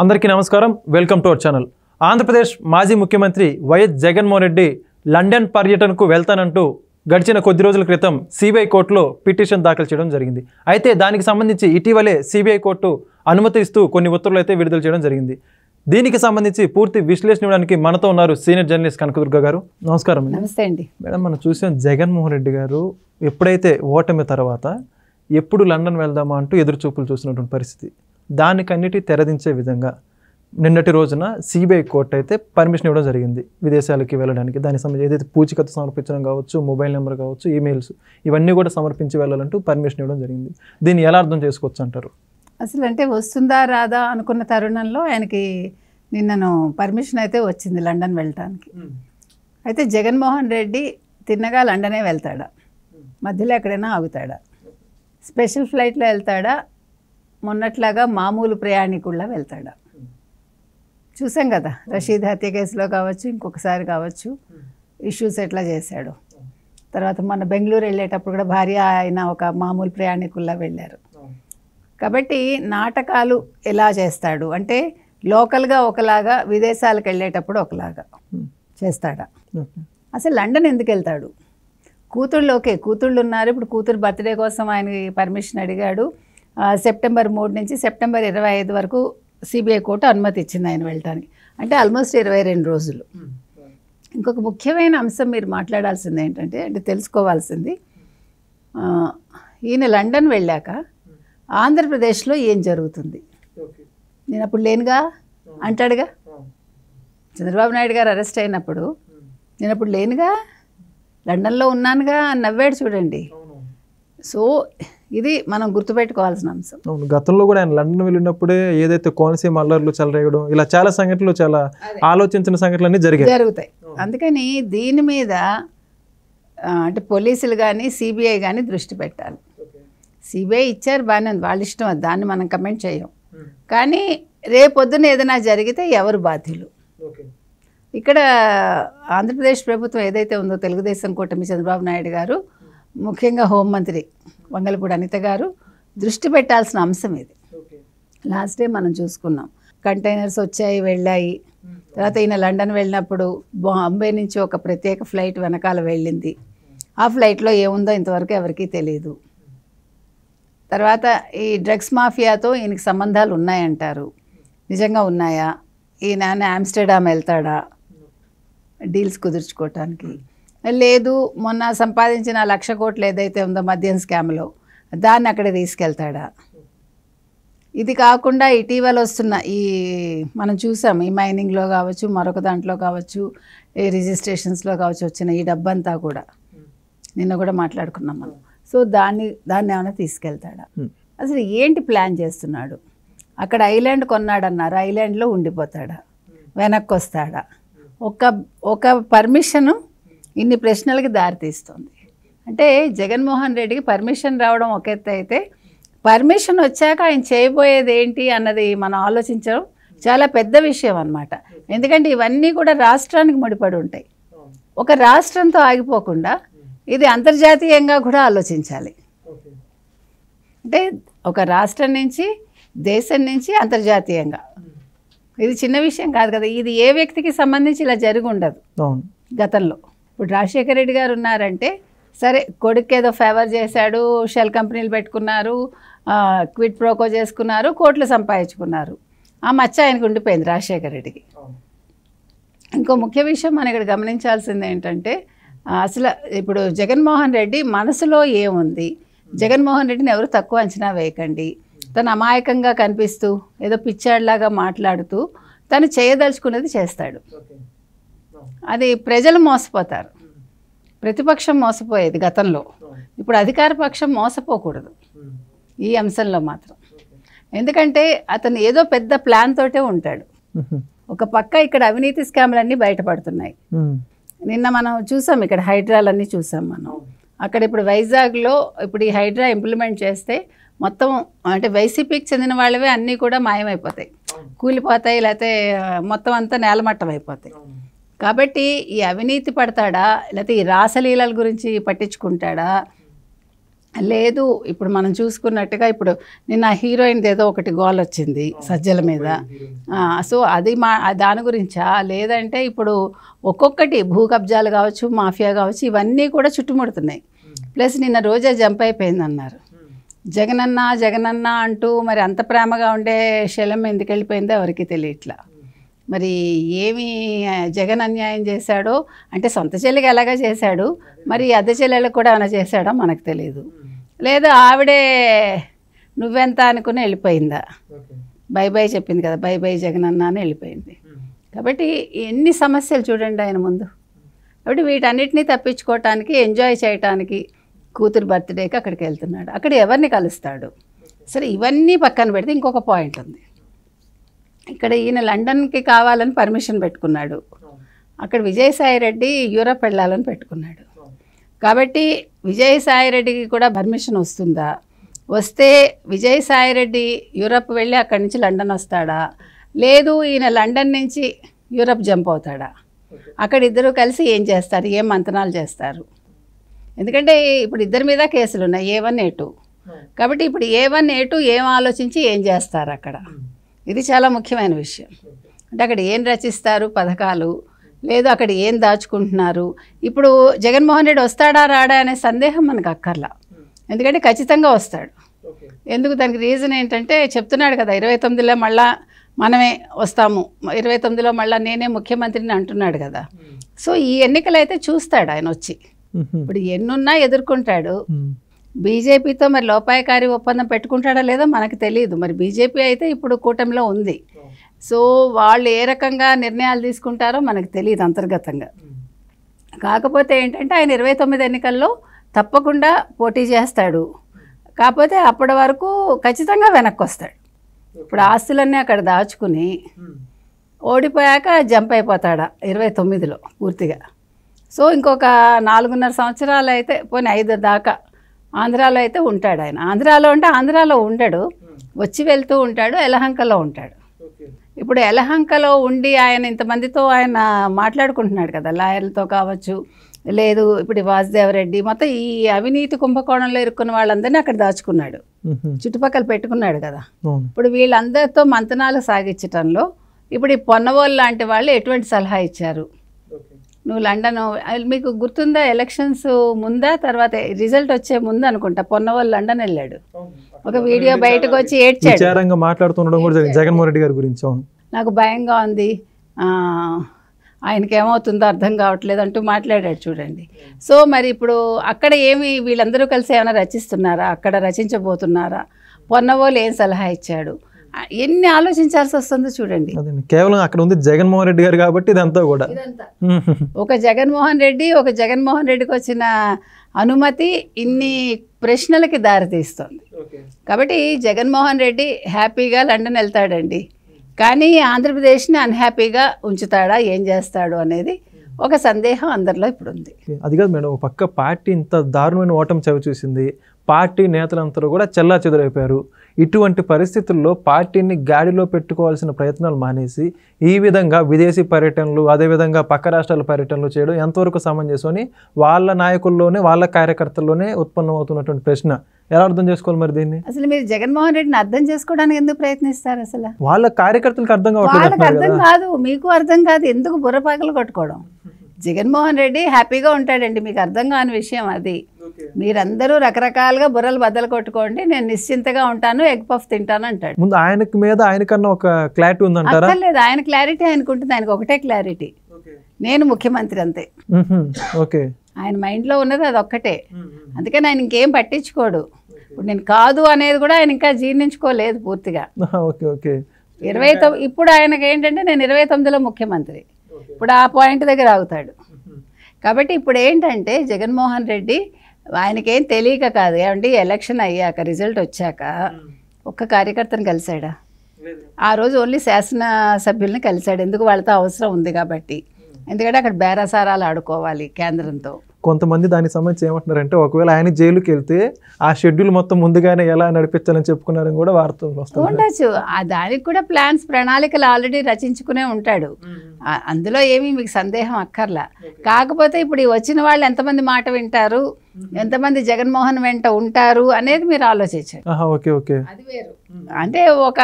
అందరికీ నమస్కారం. Welcome to our channel. Andhra Pradesh మాజీ ముఖ్యమంత్రి వైఎస్ జగన్మోహన్ రెడ్డి లండన్ పర్యటనకు వెళ్తానంటూ గడిచిన కొద్ది రోజుల క్రితం సిబిఐ కోర్టులో పిటిషన్ దాఖలు చేయడం జరిగింది. అయితే దానికి సంబంధించి ఇటీవలే సిబిఐ కోర్టు అనుమతి ఇస్తూ కొన్ని ఉత్తర్వులు అయితే విడుదల చేయడం జరిగింది. దీనికి సంబంధించి పూర్తి విశ్లేషణ ఇవ్వడానికి మనతో ఉన్నారు సీనియర్ జర్నలిస్ట్ కనకదుర్గ గారు. నమస్కారం. నమస్తే అండి మేడం, మనం చూసాం జగన్మోహన్ రెడ్డి గారు ఎప్పుడైతే ఓటమి తర్వాత ఎప్పుడు లండన్ వెళ్దామా అంటూ ఎదురు చూపులు చూసినటువంటి పరిస్థితి, దానికన్నిటి తెరదించే విధంగా నిన్నటి రోజున సిబిఐ కోర్టు అయితే పర్మిషన్ ఇవ్వడం జరిగింది విదేశాలకి వెళ్ళడానికి. దానికి సంబంధించి ఏదైతే పూచికత్తు సమర్పించడం కావచ్చు, మొబైల్ నెంబర్ కావచ్చు, ఈమెయిల్స్ ఇవన్నీ కూడా సమర్పించి వెళ్ళాలంటూ పర్మిషన్ ఇవ్వడం జరిగింది. దీన్ని ఎలా అర్థం చేసుకోవచ్చు అంటారు? అసలు అంటే వస్తుందా రాదా అనుకున్న తరుణంలో ఆయనకి నిన్నను పర్మిషన్ అయితే వచ్చింది లండన్ వెళ్ళటానికి. అయితే జగన్మోహన్ రెడ్డి తిన్నగా లండనే వెళ్తాడా, మధ్యలో ఎక్కడైనా ఆగుతాడా, స్పెషల్ ఫ్లైట్లో వెళ్తాడా, మొన్నట్లాగా మామూలు ప్రయాణికుల్లా వెళ్తాడా? చూసాం కదా, రషీద్ హత్య కేసులో కావచ్చు, ఇంకొకసారి కావచ్చు, ఇష్యూస్ ఎట్లా చేశాడు. తర్వాత మన బెంగళూరు వెళ్ళేటప్పుడు కూడా భార్య ఆయన ఒక మామూలు ప్రయాణికుల్లా వెళ్ళారు. కాబట్టి నాటకాలు ఎలా చేస్తాడు అంటే లోకల్గా ఒకలాగా, విదేశాలకు వెళ్ళేటప్పుడు ఒకలాగా చేస్తాడా? అసలు లండన్ ఎందుకు వెళ్తాడు? కూతుళ్ళు ఓకే, కూతుళ్ళు ఉన్నారు. ఇప్పుడు కూతురు బర్త్డే కోసం ఆయనకి పర్మిషన్ అడిగాడు. సెప్టెంబర్ 3 నుంచి సెప్టెంబర్ 25 వరకు సిబిఐ కోర్టు అనుమతి ఇచ్చింది ఆయన వెళ్ళటానికి. అంటే ఆల్మోస్ట్ 22 రోజులు. ఇంకొక ముఖ్యమైన అంశం మీరు మాట్లాడాల్సింది ఏంటంటే, అంటే తెలుసుకోవాల్సింది, ఈయన లండన్ వెళ్ళాక ఆంధ్రప్రదేశ్లో ఏం జరుగుతుంది? నేను అప్పుడు లేనుగా అంటాడుగా. చంద్రబాబు నాయుడు గారు అరెస్ట్ అయినప్పుడు నేను అప్పుడు లేనుగా, లండన్లో ఉన్నానుగా అని నవ్వాడు చూడండి. సో ఇది మనం గుర్తుపెట్టుకోవాల్సిన అంశం. గతంలో కూడా ఆయన లండన్ వెళ్ళినప్పుడే ఏదైతే కోనసీమ అల్లర్లు చెలరేగడం, ఇలా చాలా సంఘటనలు, చాలా ఆలోచించిన సంఘటనలు అన్నీ జరుగుతాయి. అందుకని దీని మీద అంటే పోలీసులు కానీ సిబిఐ కానీ దృష్టి పెట్టాలి. సిబిఐ ఇచ్చారు, బాగానే ఉంది, వాళ్ళ ఇష్టం, అది, దాన్ని మనం కమెంట్ చేయం. కానీ రేపొద్దున ఏదైనా జరిగితే ఎవరు బాధ్యులు? ఇక్కడ ఆంధ్రప్రదేశ్ ప్రభుత్వం ఏదైతే ఉందో, తెలుగుదేశం కూటమి, చంద్రబాబు నాయుడు గారు, ముఖ్యంగా హోంమంత్రి వంగలపూడి అనిత గారు దృష్టి పెట్టాల్సిన అంశం ఇది. లాస్ట్ టైం మనం చూసుకున్నాం, కంటైనర్స్ వచ్చాయి వెళ్ళాయి. తర్వాత ఈయన లండన్ వెళ్ళినప్పుడు బాంబే నుంచి ఒక ప్రత్యేక ఫ్లైట్ వెనకాల వెళ్ళింది. ఆ ఫ్లైట్లో ఏముందో ఇంతవరకు ఎవరికీ తెలియదు. తర్వాత ఈ డ్రగ్స్ మాఫియాతో ఈయనకి సంబంధాలు ఉన్నాయంటారు. నిజంగా ఉన్నాయా? ఈయన ఆమ్స్టర్డామ్ వెళ్తాడా డీల్స్ కుదుర్చుకోవటానికి? లేదు, మొన్న సంపాదించిన 1,00,000 కోట్లు ఏదైతే ఉందో మద్యం స్కామ్లో, దాన్ని అక్కడ తీసుకెళ్తాడా? ఇది కాకుండా ఇటీవల వస్తున్న ఈ మనం చూసాం, ఈ మైనింగ్లో కావచ్చు, మరొక దాంట్లో కావచ్చు, ఈ రిజిస్ట్రేషన్స్లో కావచ్చు, వచ్చిన ఈ డబ్బంతా కూడా నిన్న కూడా మాట్లాడుకున్నాం మనం. సో దాన్ని ఏమైనా తీసుకెళ్తాడా? అసలు ఏంటి ప్లాన్ చేస్తున్నాడు? అక్కడ ఐలాండ్ కొన్నాడన్నారు, ఐలాండ్లో ఉండిపోతాడా, వెనక్కి వస్తాడా? ఒక పర్మిషను ఇన్ని ప్రశ్నలకి దారితీస్తుంది. అంటే జగన్మోహన్ రెడ్డికి పర్మిషన్ రావడం ఒక ఎత్తు అయితే, పర్మిషన్ వచ్చాక ఆయన చేయబోయేది ఏంటి అన్నది మనం ఆలోచించడం చాలా పెద్ద విషయం అన్నమాట. ఎందుకంటే ఇవన్నీ కూడా రాష్ట్రానికి ముడిపడి ఉంటాయి. ఒక రాష్ట్రంతో ఆగిపోకుండా ఇది అంతర్జాతీయంగా కూడా ఆలోచించాలి. అంటే ఒక రాష్ట్రం నుంచి, దేశం నుంచి అంతర్జాతీయంగా, ఇది చిన్న విషయం కాదు కదా. ఇది ఏ వ్యక్తికి సంబంధించి ఇలా జరిగి ఉండదు గతంలో. ఇప్పుడు రాజశేఖర రెడ్డి గారు ఉన్నారంటే సరే, కొడుకు ఏదో ఫేవర్ చేశాడు, షెల్ కంపెనీలు పెట్టుకున్నారు, క్విట్ ప్రోకో చేసుకున్నారు, కోట్లు సంపాదించుకున్నారు. ఆ మచ్చ ఆయనకు ఉండిపోయింది రాజశేఖర రెడ్డికి. ఇంకో ముఖ్య విషయం మనం ఇక్కడ గమనించాల్సింది ఏంటంటే, అసలు ఇప్పుడు జగన్మోహన్ రెడ్డి మనసులో ఏముంది? జగన్మోహన్ రెడ్డిని ఎవరు తక్కువ అంచనా వేయకండి. తను అమాయకంగా కనిపిస్తూ ఏదో పిచ్చాడిలాగా మాట్లాడుతూ తను చేయదలుచుకున్నది చేస్తాడు. అది ప్రజలు మోసపోతారు. ప్రతిపక్షం మోసపోయేది గతంలో, ఇప్పుడు అధికార పక్షం మోసపోకూడదు ఈ అంశంలో మాత్రం. ఎందుకంటే అతను ఏదో పెద్ద ప్లాన్ తోటే ఉంటాడు. ఒక పక్క ఇక్కడ అవినీతి స్కామ్లన్నీ బయటపడుతున్నాయి. నిన్న మనం చూసాం, ఇక్కడ హైడ్రాలన్నీ చూసాం మనం. అక్కడ ఇప్పుడు వైజాగ్లో ఇప్పుడు ఈ హైడ్రా ఇంప్లిమెంట్ చేస్తే మొత్తం అంటే వైసీపీకి చెందిన వాళ్ళవే అన్నీ కూడా మాయమైపోతాయి, కూలిపోతాయి, లేకపోతే మొత్తం అంతా నేలమట్టం అయిపోతాయి. కాబట్టి ఈ అవినీతి పడతాడా, లేకపోతే ఈ రాసలీలల గురించి పట్టించుకుంటాడా, లేదు ఇప్పుడు మనం చూసుకున్నట్టుగా ఇప్పుడు నిన్న హీరోయిన్ ఏదో ఒకటి గోల్ వచ్చింది సజ్జల మీద. సో అది దాని గురించా, లేదంటే ఇప్పుడు ఒక్కొక్కటి భూ కబ్జాలు కావచ్చు, మాఫియా కావచ్చు, ఇవన్నీ కూడా చుట్టుముడుతున్నాయి. ప్లస్ నిన్న రోజా జంప్ అయిపోయింది అన్నారు. జగనన్న జగనన్న అంటూ మరి అంత ప్రేమగా ఉండే శైలం ఎందుకు వెళ్ళిపోయిందో ఎవరికి తెలియట్లా. మరి ఏమి జగన్ అన్యాయం చేశాడో అంటే సొంత చెల్లికి ఎలాగా చేశాడు, మరి అద్దె చెల్లెలకు కూడా ఏమైనా చేశాడో మనకు తెలియదు. లేదా ఆవిడే నువ్వెంత అనుకుని వెళ్ళిపోయిందా, బై బై చెప్పింది కదా, బై బై జగనన్న అని వెళ్ళిపోయింది. కాబట్టి ఎన్ని సమస్యలు చూడండి ఆయన ముందు. కాబట్టి వీటన్నిటినీ తప్పించుకోవటానికి, ఎంజాయ్ చేయటానికి కూతురు బర్త్డేకి అక్కడికి వెళ్తున్నాడు. అక్కడ ఎవరిని కలుస్తాడు? సరే ఇవన్నీ పక్కన పెడితే ఇంకొక పాయింట్ ఉంది. ఇక్కడ ఈయన లండన్కి కావాలని పర్మిషన్ పెట్టుకున్నాడు. అక్కడ విజయసాయిరెడ్డి యూరప్ వెళ్ళాలని పెట్టుకున్నాడు. కాబట్టి విజయసాయిరెడ్డికి కూడా పర్మిషన్ వస్తుందా? వస్తే విజయసాయిరెడ్డి యూరప్ వెళ్ళి అక్కడి నుంచి లండన్ వస్తాడా, లేదు ఈయన లండన్ నుంచి యూరప్ జంప్ అవుతాడా? అక్కడ ఇద్దరు కలిసి ఏం చేస్తారు, ఏం మంతనాలు చేస్తారు? ఎందుకంటే ఇప్పుడు ఇద్దరి మీద కేసులు ఉన్నాయి, A1 A2. కాబట్టి ఇప్పుడు A1 A2 ఏం ఆలోచించి ఏం చేస్తారు అక్కడ, ఇది చాలా ముఖ్యమైన విషయం. అంటే అక్కడ ఏం రచిస్తారు పథకాలు, లేదు అక్కడ ఏం దాచుకుంటున్నారు. ఇప్పుడు జగన్మోహన్ రెడ్డి వస్తాడా రాడా అనే సందేహం మనకు అక్కర్లా, ఎందుకంటే ఖచ్చితంగా వస్తాడు. ఎందుకు, దానికి రీజన్ ఏంటంటే చెప్తున్నాడు కదా 29లో మళ్ళా మనమే వస్తాము, 29లో మళ్ళీ నేనే ముఖ్యమంత్రిని అంటున్నాడు కదా. సో ఈ ఎన్నికలు అయితే చూస్తాడు ఆయన వచ్చి. ఇప్పుడు ఎన్నున్నా ఎదుర్కొంటాడు. బీజేపీతో మరి లోపాయకారి ఒప్పందం పెట్టుకుంటాడా లేదో మనకు తెలియదు. మరి బీజేపీ అయితే ఇప్పుడు కూటమిలో ఉంది. సో వాళ్ళు ఏ రకంగా నిర్ణయాలు తీసుకుంటారో మనకు తెలియదు అంతర్గతంగా. కాకపోతే ఏంటంటే ఆయన 29 ఎన్నికల్లో తప్పకుండా పోటీ చేస్తాడు. కాకపోతే అప్పటి వరకు ఖచ్చితంగా వెనక్కి వస్తాడు. ఇప్పుడు ఆస్తులన్నీ అక్కడ దాచుకుని ఓడిపోయాక జంప్ అయిపోతాడా 29లో పూర్తిగా. సో ఇంకొక 4.5 సంవత్సరాలు అయితే, పోనీ 5 దాకా ఆంధ్రాలో అయితే ఉంటాడు ఆయన. ఆంధ్రాలో ఉంటే ఆంధ్రాలో ఉండడు, వచ్చి వెళ్తూ ఉంటాడు, యలహంకలో ఉంటాడు. ఇప్పుడు యలహంకలో ఉండి ఆయన ఇంతమందితో ఆయన మాట్లాడుకుంటున్నాడు కదా, లాయర్లతో కావచ్చు, లేదు ఇప్పుడు వాసుదేవరెడ్డి, మొత్తం ఈ అవినీతి కుంభకోణంలో ఇరుక్కున్న వాళ్ళందరినీ అక్కడ దాచుకున్నాడు, చుట్టుపక్కల పెట్టుకున్నాడు కదా. ఇప్పుడు వీళ్ళందరితో మంతనాలు సాగించటంలో ఇప్పుడు ఈ పొన్నవోళ్ళు లాంటి వాళ్ళు ఎటువంటి సలహా ఇచ్చారు? నువ్వు లండన్, మీకు గుర్తుందా ఎలక్షన్స్ ముందా తర్వాత రిజల్ట్ వచ్చే ముందు అనుకుంటా పొన్నవోళ్ళు లండన్ వెళ్ళాడు. ఒక వీడియో బయటకు వచ్చి ఏడ్చాడు, మాట్లాడుతుండడం కూడా జగన్మోహన్ రెడ్డి గారి గురించి. నాకు భయంగా ఉంది, ఆయనకి ఏమవుతుందో అర్థం కావట్లేదు అంటూ మాట్లాడాడు చూడండి. సో మరి ఇప్పుడు అక్కడ ఏమి వీళ్ళందరూ కలిసి ఏమైనా రచిస్తున్నారా, అక్కడ రచించబోతున్నారా? పొన్నవోళ్ళు ఏం సలహా ఇచ్చాడు? ఎన్ని ఆలోచించాల్సి వస్తుందో చూడండి. కేవలం అక్కడ ఉంది జగన్మోహన్ రెడ్డి గారు కాబట్టి ఇదంతా కూడా ఒక జగన్మోహన్ రెడ్డికి వచ్చిన అనుమతి ఇన్ని ప్రశ్నలకి దారితీస్తుంది. కాబట్టి జగన్మోహన్ రెడ్డి హ్యాపీగా లండన్ వెళ్తాడండి, కానీ ఆంధ్రప్రదేశ్ని అన్హ్యాపీగా ఉంచుతాడా, ఏం చేస్తాడు అనేది ఒక సందేహం అందరిలో ఇప్పుడు ఉంది. అది కాదు మేడం, ఒక పక్క పార్టీ ఇంత దారుణమైన ఓటమి చవి చూసింది, పార్టీ నేతలందరూ కూడా చెల్లా చెదురైపోయారు. ఇటువంటి పరిస్థితుల్లో పార్టీని గాడిలో పెట్టుకోవాల్సిన ప్రయత్నాలు మానేసి ఈ విధంగా విదేశీ పర్యటనలు, అదేవిధంగా పక్క రాష్ట్రాల పర్యటనలు చేయడం ఎంతవరకు సమంజసం అని వాళ్ళ నాయకుల్లోనే, వాళ్ళ కార్యకర్తల్లోనే ఉత్పన్నమవుతున్నటువంటి ప్రశ్న ఎలా అర్థం చేసుకోవాలి మరి దీన్ని? అసలు మీరు జగన్మోహన్ రెడ్డిని అర్థం చేసుకోవడానికి ఎందుకు ప్రయత్నిస్తారు? అసలు వాళ్ళ కార్యకర్తలకు అర్థం వాళ్ళకి అర్థం కాదు, మీకు అర్థం కాదు, ఎందుకు బుర్రపాకలు కొట్టుకోవడం? జగన్మోహన్ రెడ్డి హ్యాపీగా ఉంటాడండి, మీకు అర్థం కాని విషయం అది. మీరందరూ రకరకాలుగా బుర్రలు బద్దలు కొట్టుకోండి, నేను నిశ్చింతగా ఉంటాను, ఎగ్ పఫ్ తింటాను అంటాడు. ముందు ఆయనకి మీద ఆయనకన్నా ఒక క్లారిటీ ఉందంటారా? లేదు, ఆయన క్లారిటీ ఆయనకుంటుంది, ఆయనకు ఒకటే క్లారిటీ, నేను ముఖ్యమంత్రి అంతే. ఓకే, ఆయన మైండ్లో ఉన్నది అది ఒక్కటే, అందుకని ఆయన ఇంకేం పట్టించుకోడు. ఇప్పుడు నేను కాదు అనేది కూడా ఆయన ఇంకా జీర్ణించుకోలేదు పూర్తిగా. ఇప్పుడు ఆయనకి ఏంటంటే నేను 29లో ముఖ్యమంత్రి, ఇప్పుడు ఆ పాయింట్ దగ్గర ఆగుతాడు. కాబట్టి ఇప్పుడు ఏంటంటే జగన్మోహన్ రెడ్డి ఆయనకేం తెలియక కాదు, ఏమంటే ఎలక్షన్ అయ్యాక రిజల్ట్ వచ్చాక ఒక్క కార్యకర్తను కలిశాడా? ఆ రోజు ఓన్లీ శాసనసభ్యుల్ని కలిశాడు, ఎందుకు వాళ్ళతో అవసరం ఉంది కాబట్టి. ఎందుకంటే అక్కడ బేరసారాలు ఆడుకోవాలి కేంద్రంతో. కొంతమంది దానికి సంబంధించి ఏమంటున్నారంటే ఒకవేళ ఆయన జైలుకి వెళ్తే ఆ షెడ్యూల్ మొత్తం ముందుగానే ఎలా నడిపించాలని చెప్పుకున్నారని కూడా వార్తలు వస్తుంది. ఉండొచ్చు. దానికి కూడా ప్రణాళికలు ఆల్రెడీ రచించుకునే ఉంటాడు. అందులో ఏమీ మీకు సందేహం అక్కర్లా. కాకపోతే ఇప్పుడు ఈ వచ్చిన వాళ్ళు ఎంతమంది మాట వింటారు, ఎంతమంది జగన్మోహన్ వెంట ఉంటారు అనేది మీరు ఆలోచించారు. ఓకే ఓకే, అది వేరు. అంటే ఒక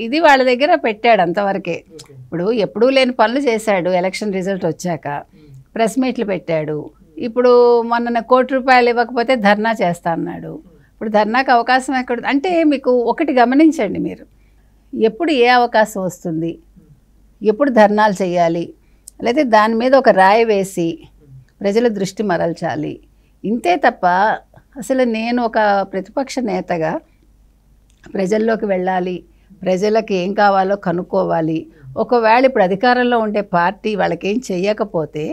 ఇది వాళ్ళ దగ్గర పెట్టాడు అంతవరకే. ఇప్పుడు ఎప్పుడూ లేని పనులు చేశాడు. ఎలక్షన్ రిజల్ట్ వచ్చాక ప్రెస్ మీట్లు పెట్టాడు. ఇప్పుడు మొన్న ₹1,00,00,000 ఇవ్వకపోతే ధర్నా చేస్తా అన్నాడు. ఇప్పుడు ధర్నాకు అవకాశం ఎక్కడ? అంటే మీకు ఒకటి గమనించండి, మీరు ఎప్పుడు ఏ అవకాశం వస్తుంది, ఎప్పుడు ధర్నాలు చేయాలి, లేదా దాని మీద ఒక రాయి వేసి ప్రజల దృష్టి మరల్చాలి, ఇంతే తప్ప అసలు నేను ఒక ప్రతిపక్ష నేతగా ప్రజల్లోకి వెళ్ళాలి, ప్రజలకు ఏం కావాలో కనుక్కోవాలి. ఒకవేళ ఇప్పుడు అధికారంలో ఉండే పార్టీ వాళ్ళకేం చెయ్యకపోతే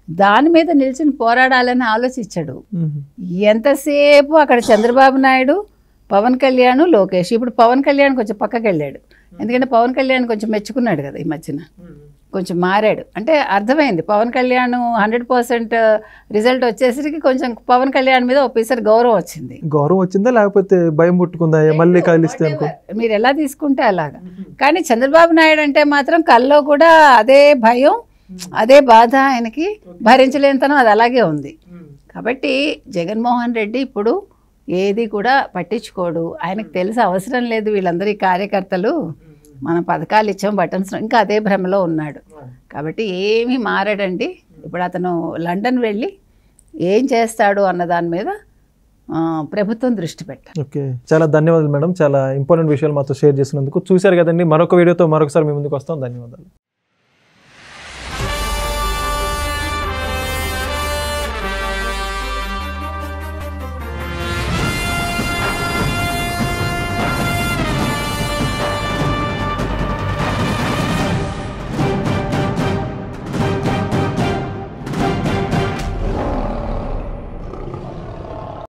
దాని మీద నిల్చుని పోరాడాలని ఆలోచించాడు. ఎంతసేపు అక్కడ చంద్రబాబు నాయుడు, పవన్ కళ్యాణ్, లోకేష్. ఇప్పుడు పవన్ కళ్యాణ్ కొంచెం పక్కకి వెళ్ళాడు. ఎందుకంటే పవన్ కళ్యాణ్ కొంచెం మెచ్చుకున్నాడు కదా ఈ మధ్యన, కొంచెం మారాడు. అంటే అర్థమైంది పవన్ కళ్యాణ్ 100% రిజల్ట్ వచ్చేసరికి కొంచెం పవన్ కళ్యాణ్ మీద ఒకేసారి గౌరవం వచ్చింది. గౌరవం వచ్చిందా లేకపోతే భయం పుట్టుకుందా మళ్ళీ కలిస్తే? మీరు ఎలా తీసుకుంటే అలాగా. కానీ చంద్రబాబు నాయుడు అంటే మాత్రం కల్లో కూడా అదే భయం, అదే బాధ, ఆయనకి భరించలేనితనం అది అలాగే ఉంది. కాబట్టి జగన్మోహన్ రెడ్డి ఇప్పుడు ఏది కూడా పట్టించుకోడు. ఆయనకు తెలిసి అవసరం లేదు వీళ్ళందరి కార్యకర్తలు మన పథకాలు ఇచ్చాం బటన్స్, ఇంకా అదే భ్రమలో ఉన్నాడు. కాబట్టి ఏమీ మారాడండి. ఇప్పుడు అతను లండన్ వెళ్ళి ఏం చేస్తాడు అన్న దాని మీద ప్రభుత్వం దృష్టి పెట్టాలి. ఓకే, చాలా ధన్యవాదాలు మేడం. చాలా ఇంపార్టెంట్ విషయాలు మాతో షేర్ చేసినందుకు. చూశారు కదండి, మరొక వీడియోతో మరొకసారి మీ ముందుకు వస్తాం. ధన్యవాదాలు.